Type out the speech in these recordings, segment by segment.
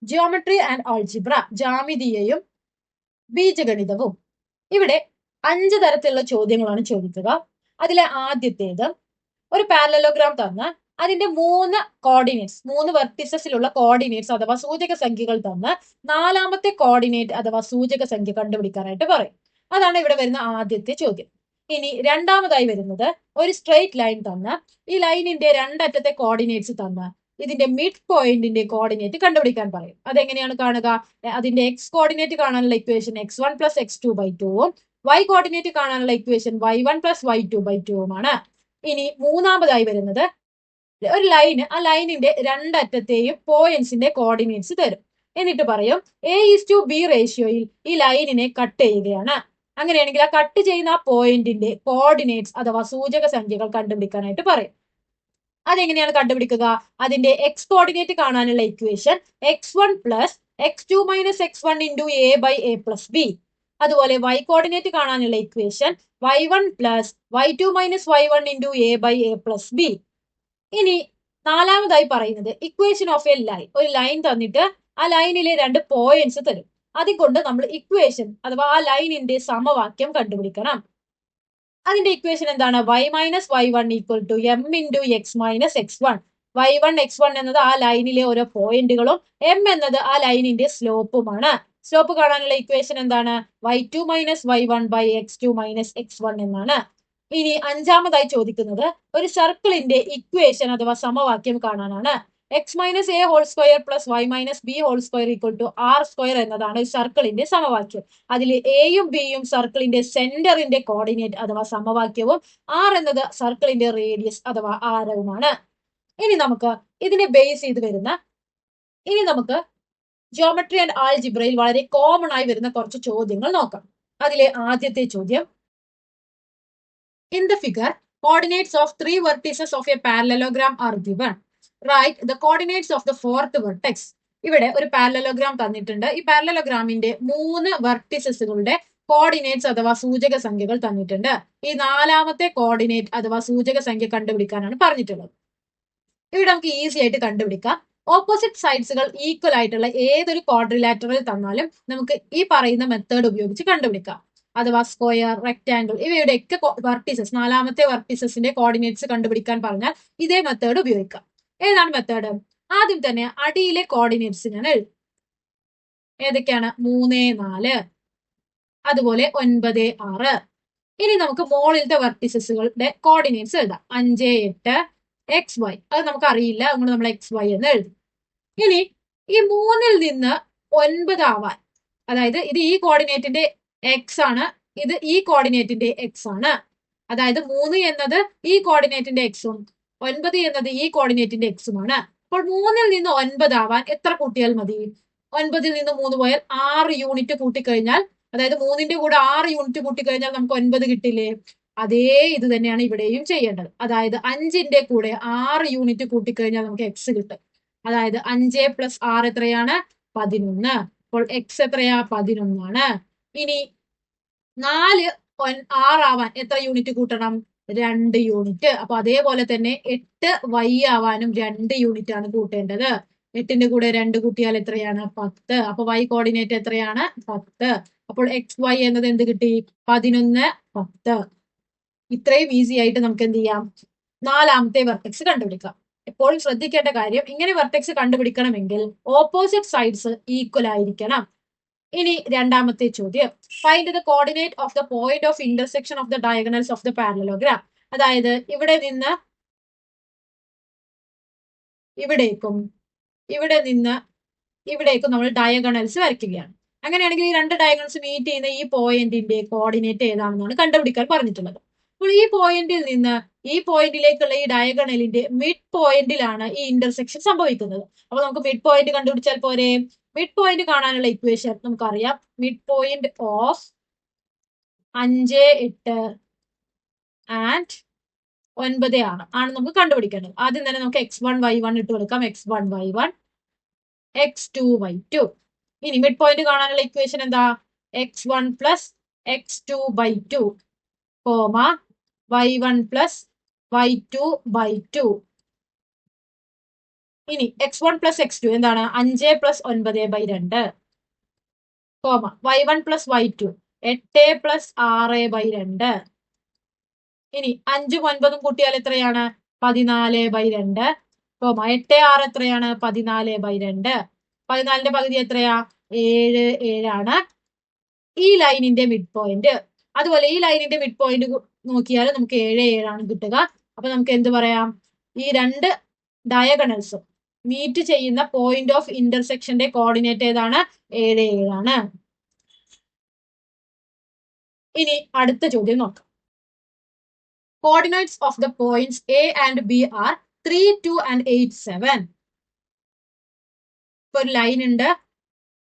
Geometry and algebra, ജാമിതീയവും ബീജഗണിതവും. ഇവിടെ 5 തരത്തിലുള്ള ചോദ്യങ്ങളാണ് ചോദിക്കുക. അതിലെ ആദ്യത്തേത്, ഒരു പാരലലോഗ്രാം തന്ന് അതിന്റെ 3 കോർഡിനേറ്റ്സ്, 3 വെർട്ടിസസിലുള്ള കോർഡിനേറ്റ്സ് അഥവാ സൂചക സംഖ്യകൾ തന്ന് 4ാമത്തെ കോർഡിനേറ്റ് അഥവാ സൂചക സംഖ്യ കണ്ടുപിടിക്കാനായിട്ട് പറയും. അതാണ് ഇവിടെ വരുന്ന ആദ്യത്തെ ചോദ്യം. ഇനി രണ്ടാമതായി വരുന്നത്, ഒരു സ്ട്രെയിറ്റ് ലൈൻ തന്ന് ഈ ലൈനിന്റെ രണ്ടറ്റത്തെ കോർഡിനേറ്റ്സ് തന്ന് ഇതിന്റെ മിഡ് പോയിന്റിന്റെ കോർഡിനേറ്റ് കണ്ടുപിടിക്കാൻ പറയും. അതെങ്ങനെയാണ് കാണുക? അതിന്റെ എക്സ് കോർഡിനേറ്റ് കാണാനുള്ള ഇക്വേഷൻ x1 + x2/2ഉം y കോർഡിനേറ്റ് കാണാനുള്ള ഇക്വേഷൻ y1 + y2/2ഉമാണ്. ഇനി മൂന്നാമതായി വരുന്നത്, ഒരു ലൈന്, ആ ലൈനിന്റെ രണ്ടറ്റത്തെയും പോയിന്റ്സിന്റെ കോർഡിനേറ്റ്സ് തരും. എന്നിട്ട് പറയും A:B റേഷ്യോയിൽ ഈ ലൈനിനെ കട്ട് ചെയ്യുകയാണ്. അങ്ങനെയാണെങ്കിൽ ആ കട്ട് ചെയ്യുന്ന ആ പോയിന്റിന്റെ കോർഡിനേറ്റ്സ് അഥവാ സൂചക സംഖ്യകൾ കണ്ടുപിടിക്കാനായിട്ട് പറയും. അതെങ്ങനെയാണ് കണ്ടുപിടിക്കുക? അതിന്റെ എക്സ് കോർഡിനേറ്റ് കാണാനുള്ള equation x1 + x2 - x1 × a/a + b. അതുപോലെ y കോർഡിനേറ്റ് കാണാനുള്ള equation y1 + y2 - y1 × a/a + b. ഇനി നാലാമതായി പറയുന്നത്, ഇക്വേഷൻ ഓഫ് എ ലൈൻ. ഒരു ലൈൻ തന്നിട്ട് ആ ലൈനിലെ 2 പോയിന്റ്സ് തരും. അതുകൊണ്ട് നമ്മൾ ഇക്വേഷൻ അഥവാ ആ ലൈനിന്റെ സമവാക്യം കണ്ടുപിടിക്കണം. അതിന്റെ ഇക്വേഷൻ എന്താണ്? y - y1 = m × x - x1. y1 x1 എന്നത് ആ ലൈനിലെ ഓരോ പോയിന്റുകളും, m എന്നത് ആ ലൈനിന്റെ സ്ലോപ്പുമാണ്. സ്ലോപ്പ് കാണാനുള്ള ഇക്വേഷൻ എന്താണ്? y2 - y1/x2 - x1 എന്നാണ്. ഇനി അഞ്ചാമതായി ചോദിക്കുന്നത്, ഒരു സർക്കിളിന്റെ ഇക്വേഷൻ അഥവാ സമവാക്യം കാണാനാണ്. x - a² + y - b² = r² എന്നതാണ് സർക്കിളിന്റെ സമവാക്യം. അതിൽ എയും ബിയും സർക്കിളിന്റെ സെന്ററിന്റെ കോർഡിനേറ്റ് അഥവാ സമവാക്യവും r എന്നത് സർക്കിളിന്റെ റേഡിയസ് അഥവാ ആരവുമാണ്. ഇനി നമുക്ക് ഇതിനെ ബേസ് ചെയ്ത് വരുന്ന, ഇനി നമുക്ക് ജിയോമെട്രി ആൻഡ് ആൾജിബ്രയിൽ വളരെ കോമൺ ആയി വരുന്ന കുറച്ച് ചോദ്യങ്ങൾ നോക്കാം. അതിലെ ആദ്യത്തെ ചോദ്യം, in the figure coordinates of 3 vertices of a parallelogram are given. Write the coordinates of the 4th vertex. ഇവിടെ ഒരു പാരലലോഗ്രാം തന്നിട്ടുണ്ട്. ഈ പാരലലോഗ്രാമിന്റെ 3 വെർട്ടിസസുകളുടെ കോർഡിനേറ്റ്സ് അഥവാ സൂചക സംഖ്യകൾ തന്നിട്ടുണ്ട്. ഈ 4ാമത്തെ കോർഡിനേറ്റ് അഥവാ സൂചക സംഖ്യ കണ്ടുപിടിക്കാനാണ് പറഞ്ഞിട്ടുള്ളത്. ഇവിടെ നമുക്ക് ഈസി ആയിട്ട് കണ്ടുപിടിക്കാം. ഓപ്പോസിറ്റ് സൈഡ്സുകൾ ഈക്വൽ ആയിട്ടുള്ള ഏതൊരു ക്വാഡ്രിലാറ്ററൽ തന്നാലും നമുക്ക് ഈ പറയുന്ന മെത്തേഡ് ഉപയോഗിച്ച് കണ്ടുപിടിക്കാം. അഥവാ സ്ക്വയർ, റെക്ടാംഗിൾ ഇവയുടെയൊക്കെ വെർട്ടിസസ്, 4ാമത്തെ വെർട്ടിസസിന്റെ കോർഡിനേറ്റ്സ് കണ്ടുപിടിക്കാൻ പറഞ്ഞാൽ ഇതേ മെത്തേഡ് ഉപയോഗിക്കാം. ഏതാണ് മെത്തേഡ്? ആദ്യം തന്നെ അടിയിലെ കോർഡിനേറ്റ്സ് ഞാൻ എഴുതും. ഏതൊക്കെയാണ്? 3, 4, അതുപോലെ 9, 6. ഇനി നമുക്ക് മുകളിലത്തെ വെർട്ടിസസുകളുടെ കോർഡിനേറ്റ്സ് എഴുതാം. 5, 8, xy. അത് നമുക്ക് അറിയില്ല, അതുകൊണ്ട് നമ്മൾ xy എന്ന് എഴുതും. ഇനി ഈ 3ൽ നിന്ന് 9 ആവാൻ, അതായത് ഇത് ഈ കോർഡിനേറ്റിന്റെ x ആണ്, ഇത് ഈ കോർഡിനേറ്റിന്റെ x ആണ്. അതായത് 3 എന്നത് ഈ കോർഡിനേറ്റിന്റെ x ഉം 9 എന്നത് ഈ കോർഡിനേറ്റിന്റെ x ഉമാണ്. അപ്പോൾ 3ൽ നിന്ന് 9 ആവാൻ എത്ര കൂട്ടിയാൽ മതി? 9ൽ നിന്ന് 3 പോയാൽ 6 യൂണിറ്റ് കൂട്ടിക്കഴിഞ്ഞാൽ, അതായത് 3ന്റെ കൂടെ 6 യൂണിറ്റ് കൂട്ടിക്കഴിഞ്ഞാൽ നമുക്ക് 9 കിട്ടില്ലേ? അതേ ഇത് തന്നെയാണ് ഇവിടെയും ചെയ്യേണ്ടത്. അതായത് 5ന്റെ കൂടെ 6 യൂണിറ്റ് കൂട്ടിക്കഴിഞ്ഞാൽ നമുക്ക് x കിട്ടും. അതായത് 5 + 6 എത്രയാണ്? 11. അപ്പോൾ x എത്രയാ? 11 ആണ്. ഇനി 4 6 ആവാൻ എത്ര യൂണിറ്റ് കൂട്ടണം? 2 യൂണിറ്റ്. അപ്പൊ അതേപോലെ തന്നെ 8 y ആവാനും 2 യൂണിറ്റ് ആണ് കൂട്ടേണ്ടത്. 8ന്റെ കൂടെ 2 കൂട്ടിയാൽ എത്രയാണ്? 10. അപ്പൊ y കോർഡിനേറ്റ് എത്രയാണ്? 10. അപ്പോൾ xy എന്നത് എന്ത് കിട്ടി? 11, 10. ഇത്രയും ഈസി ആയിട്ട് നമുക്ക് എന്ത് ചെയ്യാം? 4ാമത്തെ വെർട്ടെക്സ് കണ്ടുപിടിക്കാം. എപ്പോഴും ശ്രദ്ധിക്കേണ്ട കാര്യം, ഇങ്ങനെ വെർട്ടെക്സ് കണ്ടുപിടിക്കണമെങ്കിൽ ഓപ്പോസിറ്റ് സൈഡ്സ് ഈക്വൽ ആയിരിക്കണം. ഇനി രണ്ടാമത്തെ ചോദ്യം, find the coordinate of the point of intersection of the diagonals of the parallelogram. അതായത് ഇവിടെ നിന്ന് ഇവിടേക്കും ഇവിടെ നിന്ന് ഇവിടേക്കും നമ്മൾ ഡയഗണൽസ് വരയ്ക്കുകയാണ്. അങ്ങനെയാണെങ്കിൽ ഈ 2 ഡയഗണൽസ് മീറ്റ് ചെയ്യുന്ന ഈ പോയിന്റിന്റെ കോർഡിനേറ്റ് ഏതാണെന്നാണ് കണ്ടുപിടിക്കാൻ പറഞ്ഞിട്ടുള്ളത്. അപ്പോൾ ഈ പോയിന്റിൽ നിന്ന് ഈ പോയിന്റിലേക്കുള്ള ഈ ഡയഗണലിന്റെ മിഡ് പോയിന്റിലാണ് ഈ ഇന്റർസെക്ഷൻ സംഭവിക്കുന്നത്. അപ്പൊ നമുക്ക് മിഡ് പോയിന്റ് കണ്ടുപിടിച്ചാൽ പോരെ? മിഡ് പോയിന്റ് കാണാനുള്ള ഇക്വേഷൻ നമുക്കറിയാം. മിഡ് പോയിന്റ് ഓഫ് 5, 8 ആൻഡ് 9 ആണ് നമുക്ക് കണ്ടുപിടിക്കേണ്ടത്. ആദ്യം തന്നെ നമുക്ക് x1, y1 ഇട്ട് കൊടുക്കാം. x1, y1, x2, y2. ഇനി മിഡ് പോയിന്റ് കാണാനുള്ള ഇക്വേഷൻ എന്താ? x1 + x2/2, y1 + y2/2. ഇനി x1 പ്ലസ് x2 എന്താണ് 5 plus 9/2 comma y1 plus y2 8 plus 6/2. ഇനി 5ഉം 9ഉം കൂട്ടിയാൽ എത്രയാണ് 14/2 കോമ 8 6 എത്രയാണ് 14/2. 14ന്റെ പകുതി എത്രയാ 7 ആണ് ഈ ലൈനിന്റെ മിഡ് പോയിന്റ്. അതുപോലെ ഈ ലൈനിന്റെ മിഡ് പോയിന്റ് നോക്കിയാൽ നമുക്ക് 7 ആണ് കിട്ടുക. അപ്പൊ നമുക്ക് എന്ത് പറയാം, ഈ രണ്ട് ഡയഗണൽസും മീറ്റ് ചെയ്യുന്ന പോയിന്റ് ഓഫ് ഇന്റർസെക്ഷന്റെ കോർഡിനേറ്റ് ഏതാണ് 7 ആണ്. ഇനി അടുത്ത ചോദ്യം നോക്കാം. Coordinates of the points A and B are 3, 2 and 8, 7. ഇപ്പൊ ഒരു ലൈൻ ഉണ്ട്.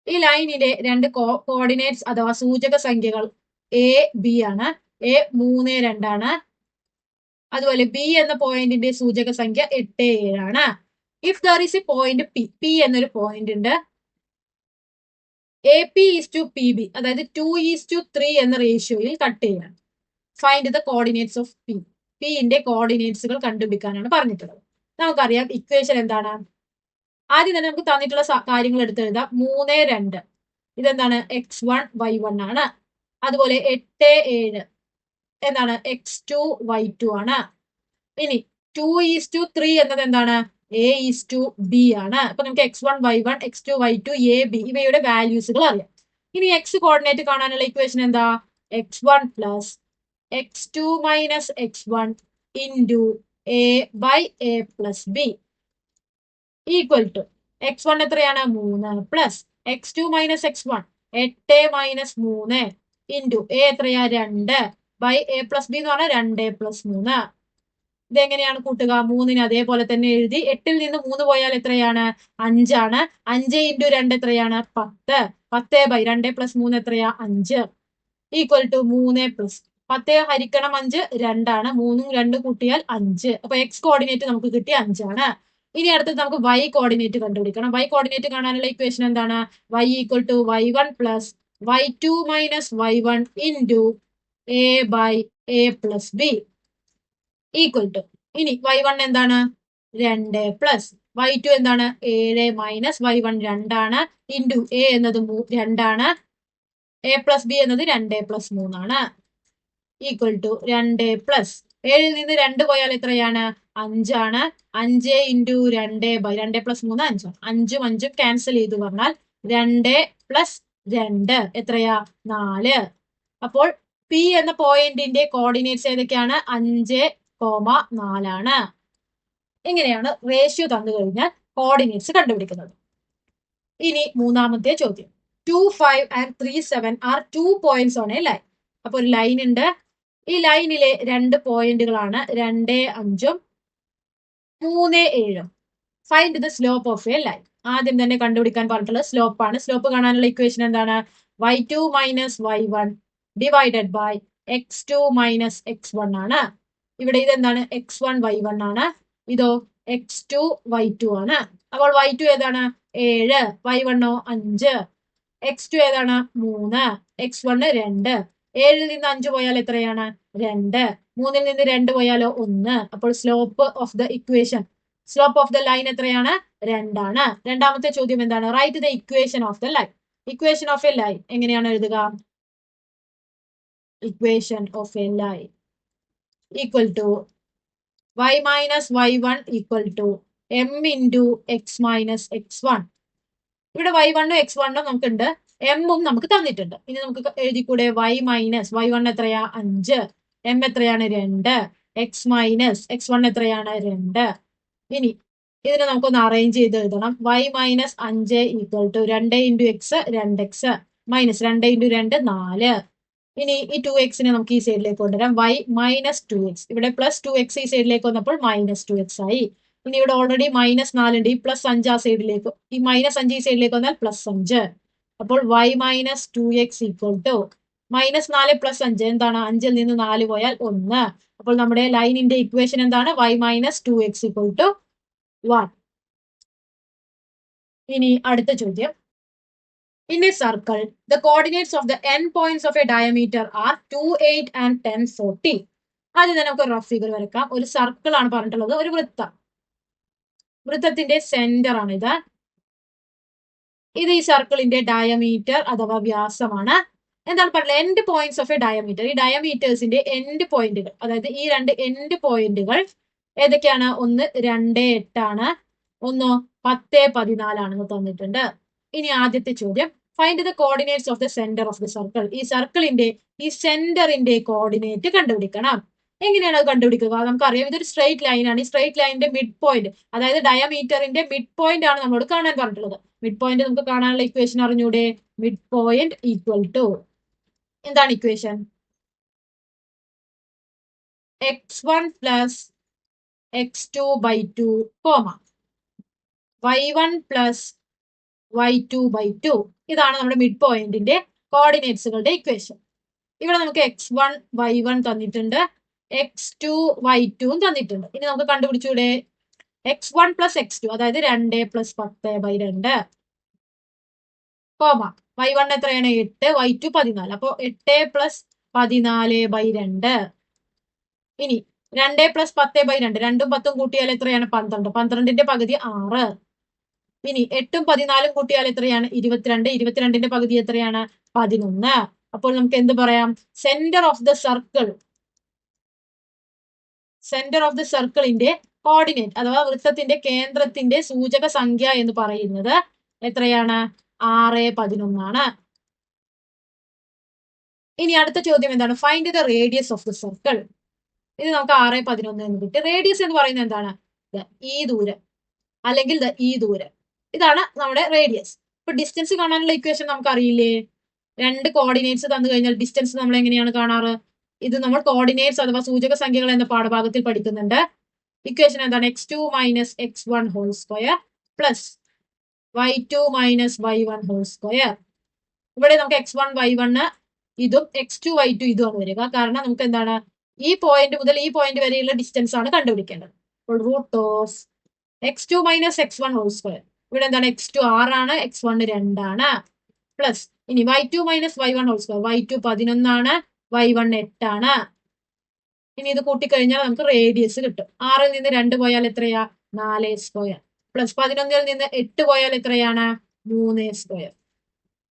ഈ ലൈനിന്റെ രണ്ട് കോർഡിനേറ്റ്സ് അഥവാ സൂചക സംഖ്യകൾ A, B ആണ്. A 3, 2 ആണ്. അതുപോലെ B എന്ന പോയിന്റിന്റെ സൂചക സംഖ്യ 8, 7 ആണ്. If there is A point P എന്നൊരു പോയിന്റ് ഉണ്ട്. AP ഈസ് ടു PB, അതായത് 2:3 എന്ന റേഷ്യോയിൽ കട്ട് ചെയ്യണം. Find the coordinates of P. Pന്റെ കോർഡിനേറ്റ്സുകൾ കണ്ടുപിടിക്കാനാണ് പറഞ്ഞിട്ടുള്ളത്. നമുക്കറിയാം ഇക്വേഷൻ എന്താണ്. ആദ്യം തന്നെ നമുക്ക് തന്നിട്ടുള്ള കാര്യങ്ങൾ എടുത്തെഴുതാം. 3, 2 ഇതെന്താണ് x1 y1 ആണ്. അതുപോലെ 8, 7 എന്താണ് x2 y2 ആണ്. ഇനി 2:3 എന്നത് എന്താണ് A:B ആണ്. അപ്പൊ നമുക്ക് x1 y1 x2 y2 AB ഇവയുടെ വാല്യൂസുകൾ അറിയാം. ഇനി x കോർഡിനേറ്റ് കാണാനുള്ള ഇക്വേഷൻ എന്താ x1 plus x2 minus x1 into A/A plus B equal to x1 എത്രയാണ് 3 plus x2 minus x1 8 minus 3 into A എത്രയാ 2 ബൈ A പ്ലസ് B എന്ന് പറഞ്ഞാൽ 2 plus 3. ഇതെങ്ങനെയാണ് കൂട്ടുക? 3ന് അതേപോലെ തന്നെ എഴുതി. 8ൽ നിന്ന് 3 പോയാൽ എത്രയാണ് 5 ആണ്. 5 ഇൻറ്റു 2 എത്രയാണ് 10. 10 ബൈ 2 പ്ലസ് 3 എത്രയാ 5 ഈക്വൽ ടു 3 പ്ലസ് 10 ഹരിക്കണം 5 2 ആണ്. 3ഉം 2 കൂട്ടിയാൽ 5. അപ്പൊ x കോർഡിനേറ്റ് നമുക്ക് കിട്ടി 5 ആണ്. ഇനി അടുത്തത് നമുക്ക് y കോർഡിനേറ്റ് കണ്ടുപിടിക്കണം. y കോർഡിനേറ്റ് കാണാനുള്ള ഇക്വേഷൻ എന്താണ് y equal to y1 plus y2 minus y1 into A/A plus B equal to ഇനി y1 എന്താണ് 2 പ്ലസ് y2 എന്താണ് 7 മൈനസ് y1 2 ആണ് ഇൻറ്റു A എന്നത് 2 ആണ്. A പ്ലസ് B എന്നത് 2 പ്ലസ് 3 ആണ് ഈക്വൽ ടു 2 പ്ലസ് 7ൽ നിന്ന് 2 പോയാൽ എത്രയാണ് 5 ആണ്. 5 ഇൻറ്റു 2 ബൈ 2 പ്ലസ് 3 5 ആണ്. 5ഉം 5ഉം ക്യാൻസൽ ചെയ്ത് പറഞ്ഞാൽ 2 പ്ലസ് 2 എത്രയാ 4. അപ്പോൾ P എന്ന പോയിന്റിന്റെ കോർഡിനേറ്റ്സ് ഏതൊക്കെയാണ് 5, 4 ആണ്. ഇങ്ങനെയാണ് റേഷ്യോ തന്നു കഴിഞ്ഞാൽ കോർഡിനേറ്റ്സ് കണ്ടുപിടിക്കുന്നത്. ഇനി മൂന്നാമത്തെ ചോദ്യം. 2, 5 and 3, 7 are 2 points on a line. അപ്പൊ ഒരു ലൈൻ ഉണ്ട്. ഈ ലൈനിലെ രണ്ട് പോയിന്റുകളാണ് 2, 5ഉം 3, 7ഉം. Find the slope of a line. ആദ്യം തന്നെ കണ്ടുപിടിക്കാൻ പറഞ്ഞിട്ടുള്ളത് സ്ലോപ്പ് ആണ്. സ്ലോപ്പ് കാണാനുള്ള ഇക്വേഷൻ എന്താണ് y2 minus y1 divided by x2 minus x1 ആണ്. ഇവിടെ ഇതെന്താണ് x1 y1 ആണ്. ഇതോ x2 y2 ആണ്. അപ്പോൾ y2 ഏതാണ് 7, y1 5, x2 ഏതാണ് 3, x1 2. 7ൽ നിന്ന് 5 പോയാൽ എത്രയാണ് 2. 3ൽ നിന്ന് 2 പോയാലോ 1. അപ്പോൾ slope of the equation slope of the line എത്രയാണ് 2 ആണ്. രണ്ടാമത്തെ ചോദ്യം എന്താണ് write the equation of the line. Equation of a line എങ്ങനെയാണ് എഴുതുക? Equation of a line equal to y minus y1 equal to m into x minus x1. ഇവിടെ y1ഉം x1ഉം നമുക്കുണ്ട്, m-ഉം നമുക്ക് തന്നിട്ടുണ്ട്. ഇനി നമുക്ക് എഴുതിക്കൂടെ y മൈനസ് y1 എത്രയാ 5, m എത്രയാണ് 2, x മൈനസ് x1 എത്രയാണ് 2. ഇനി ഇതിനെ നമുക്കൊന്ന് അറേഞ്ച് ചെയ്ത് എഴുതണം. y minus 5 equal to 2 into X 2x minus 2 into 2 4. ഇനി ഈ 2x-നെ നമുക്ക് ഈ സൈഡിലേക്ക് കൊണ്ടുവരാം. y മൈനസ് 2x ഇവിടെ പ്ലസ് 2x ഈ സൈഡിലേക്ക് വന്നപ്പോൾ മൈനസ് 2x ആയി. ഇനി ഇവിടെ ഓൾറെഡി മൈനസ് 4 ഉണ്ട്. ഈ പ്ലസ് 5 ആ സൈഡിലേക്ക്, ഈ മൈനസ് 5 ഈ സൈഡിലേക്ക് വന്നാൽ പ്ലസ് 5. അപ്പോൾ y minus 2x equal to minus 4 plus 5 എന്താണ് 5ൽ നിന്ന് 4 പോയാൽ 1. അപ്പോൾ നമ്മുടെ ലൈനിന്റെ ഇക്വേഷൻ എന്താണ് y minus 2x equal to 1. ഇനി അടുത്ത ചോദ്യം. In a circle, the coordinates of the end points of a diameter are 2, 8 and 10, 40. ആദ്യം തന്നെ നമുക്ക് റഫ് ഫിഗർ വരക്കാം. ഒരു സർക്കിൾ ആണ് പറഞ്ഞിട്ടുള്ളത്, ഒരു വൃത്തം. വൃത്തത്തിന്റെ സെന്റർ ആണ് ഇത്. ഇത് ഈ സർക്കിളിന്റെ ഡയമീറ്റർ അഥവാ വ്യാസമാണ്. എന്താണ് പറയുന്നത്? End points of A diameter. ഈ ഡയമീറ്റേഴ്സിന്റെ എൻഡ് പോയിന്റുകൾ, അതായത് ഈ രണ്ട് എൻഡ് പോയിന്റുകൾ ഏതൊക്കെയാണ്? ഒന്ന് 2, 8 ആണ്, ഒന്നോ 10, 14 ആണെന്ന് തന്നിട്ടുണ്ട്. ഇനി ആദ്യത്തെ ചോദ്യം, find the coordinates of the centre of the circle. ഈ സർക്കിളിന്റെ ഈ സെന്ററിന്റെ കോർഡിനേറ്റ് കണ്ടുപിടിക്കണം. എങ്ങനെയാണ് അത് കണ്ടുപിടിക്കുക? നമുക്കറിയാം ഇതൊരു സ്ട്രെയിറ്റ് ലൈൻ ആണ്. ഈ സ്ട്രെയിറ്റ് ലൈനിന്റെ മിഡ് പോയിന്റ്, അതായത് ഡയമീറ്ററിന്റെ മിഡ് പോയിന്റ് ആണ് നമ്മളോട് കാണാൻ പറഞ്ഞിട്ടുള്ളത്. മിഡ് പോയിന്റ് നമുക്ക് കാണാനുള്ള ഇക്വേഷൻ അറിഞ്ഞൂടെ? മിഡ് പോയിന്റ് ഈക്വൽ ടു എന്താണ് equation? x1 plus x2/2 comma y1 plus y2/2. ഇതാണ് നമ്മുടെ മിഡ് പോയിന്റിന്റെ കോർഡിനേറ്റ്സുകളുടെ ഇക്വേഷൻ. ഇവിടെ നമുക്ക് x1 y1 തന്നിട്ടുണ്ട്, x2 y2 തന്നിട്ടുണ്ട്. ഇനി നമുക്ക് കണ്ടുപിടിച്ചൂടെ? x1 പ്ലസ് x2, അതായത് 2 പ്ലസ് 10/2 കോമ y1 എത്രയാണ്? 8, y2 14. അപ്പൊ 8 പ്ലസ് 14/2. ഇനി 2 പ്ലസ് 10/2, 2ഉം 10ഉം കൂട്ടിയാൽ എത്രയാണ്? 12. 12ന്റെ പകുതി 6. ഇനി 8ഉം 14ഉം കൂട്ടിയാൽ എത്രയാണ്? 22. 22ന്റെ പകുതി എത്രയാണ്? 11. അപ്പോൾ നമുക്ക് എന്ത് പറയാം? സെന്റർ ഓഫ് ദ സർക്കിളിന്റെ കോർഡിനേറ്റ് അഥവാ വൃത്തത്തിന്റെ കേന്ദ്രത്തിന്റെ സൂചക സംഖ്യ എന്ന് പറയുന്നത് എത്രയാണ്? 6, 11 ആണ്. ഇനി അടുത്ത ചോദ്യം എന്താണ്? Find the radius of the circle. ഇത് നമുക്ക് 6, 11 എന്ന് കിട്ടി. റേഡിയസ് എന്ന് പറയുന്നത് എന്താണ്? ഈ ദൂരം അല്ലെങ്കിൽ ഈ ദൂരം, ഇതാണ് നമ്മുടെ റേഡിയസ്. ഇപ്പൊ ഡിസ്റ്റൻസ് കാണാനുള്ള ഇക്വേഷൻ നമുക്ക് അറിയില്ലേ? രണ്ട് കോർഡിനേറ്റ്സ് തന്നു കഴിഞ്ഞാൽ ഡിസ്റ്റൻസ് നമ്മൾ എങ്ങനെയാണ് കാണാറ്? ഇത് നമ്മൾ കോർഡിനേറ്റ്സ് അഥവാ സൂചക സംഖ്യകൾ എന്ന പാഠഭാഗത്തിൽ പഠിക്കുന്നുണ്ട്. ഇക്വേഷൻ എന്താണ്? x2 minus x1 whole square plus y2 minus y1 whole square. ഇവിടെ നമുക്ക് x1 y1 ഇതും x2 y2 ഇതുമാണ് വരിക. കാരണം നമുക്ക് എന്താണ്? ഈ പോയിന്റ് മുതൽ ഈ പോയിന്റ് വരെയുള്ള ഡിസ്റ്റൻസ് ആണ് കണ്ടുപിടിക്കേണ്ടത്. അപ്പോൾ root of x2 minus x1 whole square. ഇവിടെ എന്താണ്? x2 6 ആണ്, x1 2 ആണ്, പ്ലസ് ഇനി y2 minus y1 whole square. y2 11 ആണ്, y1 8 ആണ്. ഇനി ഇത് കൂട്ടിക്കഴിഞ്ഞാൽ നമുക്ക് റേഡിയസ് കിട്ടും. 6ൽ നിന്ന് 2 പോയാൽ എത്രയാ? 4 സ്ക്വയർ. പ്ലസ് 11ൽ നിന്ന് 8 പോയാൽ എത്രയാണ്? 3 സ്ക്വയർ.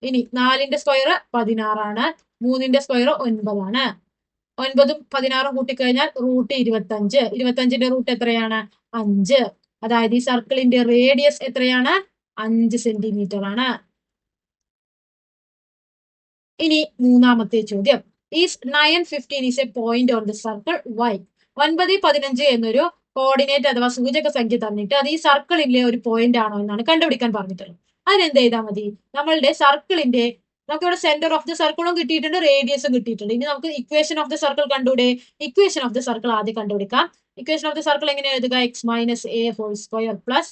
ഇനി 4ന്റെ സ്ക്വയർ 16 ആണ്, 3ന്റെ സ്ക്വയർ 9 ആണ്. 9ഉം 16ഉം കൂട്ടിക്കഴിഞ്ഞാൽ റൂട്ട് 25. 25ന്റെ റൂട്ട് എത്രയാണ്? 5. അതായത് ഈ സർക്കിളിന്റെ റേഡിയസ് എത്രയാണ്? 5 സെന്റിമീറ്റർ ആണ്. ഇനി മൂന്നാമത്തെ ചോദ്യം, is 9, 15 is A point on the circle y. 9, 15 എന്നൊരു കോർഡിനേറ്റ് അഥവാ സൂചക സംഖ്യ തന്നിട്ട് അത് ഈ സർക്കിളിലെ ഒരു പോയിന്റ് ആണോ എന്നാണ് കണ്ടുപിടിക്കാൻ പറഞ്ഞിട്ടുള്ളത്. അതിനെന്ത് ചെയ്താൽ മതി? നമ്മളുടെ സർക്കിളിന്റെ നമുക്കിവിടെ സെന്റർ ഓഫ് ദ സർക്കിളും കിട്ടിയിട്ടുണ്ട്, റേഡിയസും കിട്ടിയിട്ടുണ്ട്. ഇനി നമുക്ക് ഇക്വേഷൻ ഓഫ് ദ സർക്കിൾ കണ്ടുകൂടെ? ഇക്വേഷൻ ഓഫ് ദ സർക്കിൾ ആദ്യം കണ്ടുപിടിക്കാം. ഇക്വേഷൻ ഓഫ് ദ സർക്കിൾ എങ്ങനെ എഴുതുക? x minus a whole square plus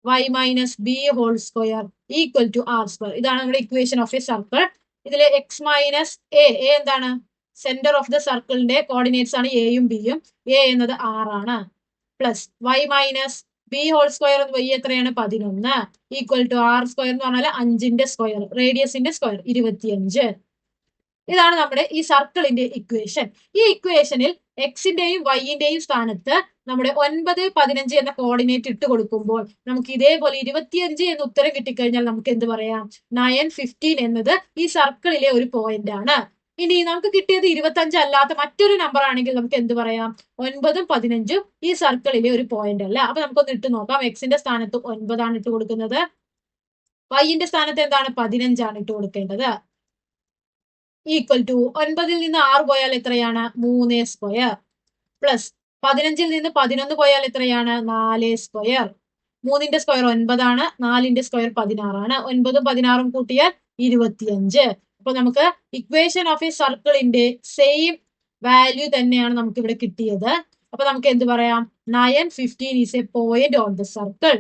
y minus b whole square equal to r square. ഇതാണ് നമ്മുടെ ഇക്വേഷൻ ഓഫ് എ സർക്കിൾ. ഇതിലെ x minus a എന്താണ്? Centre of the സർക്കിളിന്റെ coordinates ആണ് എയും ബിയും. a എന്നത് 6 ആണ്, plus y minus B whole square y എത്രയാണ്? 11 ഈക്വൽ ടു r സ്ക്വയർ എന്ന് പറഞ്ഞാൽ 5ന്റെ സ്ക്വയർ, റേഡിയസിന്റെ സ്ക്വയർ 25. ഇതാണ് നമ്മുടെ ഈ സർക്കിളിന്റെ ഇക്വേഷൻ. ഈ ഇക്വേഷനിൽ എക്സിന്റെയും വൈന്റെയും സ്ഥാനത്ത് നമ്മുടെ 9, 15 എന്ന കോർഡിനേറ്റ് ഇട്ട് കൊടുക്കുമ്പോൾ നമുക്ക് ഇതേപോലെ 25 എന്ന് ഉത്തരം കിട്ടിക്കഴിഞ്ഞാൽ നമുക്ക് എന്ത് പറയാം? 9, 15 എന്നത് ഈ സർക്കിളിലെ ഒരു പോയിന്റ് ആണ്. ഇനി നമുക്ക് കിട്ടിയത് 25 അല്ലാത്ത മറ്റൊരു നമ്പർ ആണെങ്കിൽ നമുക്ക് എന്ത് പറയാം? 9ഉം 15ഉം ഈ സർക്കിളിലെ ഒരു പോയിന്റ് അല്ല. അപ്പൊ നമുക്കൊന്ന് ഇട്ട് നോക്കാം. എക്സിന്റെ സ്ഥാനത്ത് 9 ആണ് ഇട്ട് കൊടുക്കുന്നത്, വൈന്റെ സ്ഥാനത്ത് എന്താണ്? 15 ആണ് ഇട്ട് കൊടുക്കേണ്ടത്. ഈക്വൽ ടു 9ൽ നിന്ന് 6 പോയാൽ എത്രയാണ്? 3 സ്ക്വയർ, പ്ലസ് 15ൽ നിന്ന് 11 പോയാൽ എത്രയാണ്? 4 സ്ക്വയർ. 3ന്റെ സ്ക്വയർ 9 ആണ്, 4ന്റെ സ്ക്വയർ 16 ആണ്. 9ഉം 16ഉം കൂട്ടിയാൽ 25. അപ്പൊ നമുക്ക് ഇക്വേഷൻ ഓഫ് എ സർക്കിളിന്റെ സെയിം വാല്യൂ തന്നെയാണ് നമുക്ക് ഇവിടെ കിട്ടിയത്. അപ്പൊ നമുക്ക് എന്ത് പറയാം? 9, 15 is A point on the circle.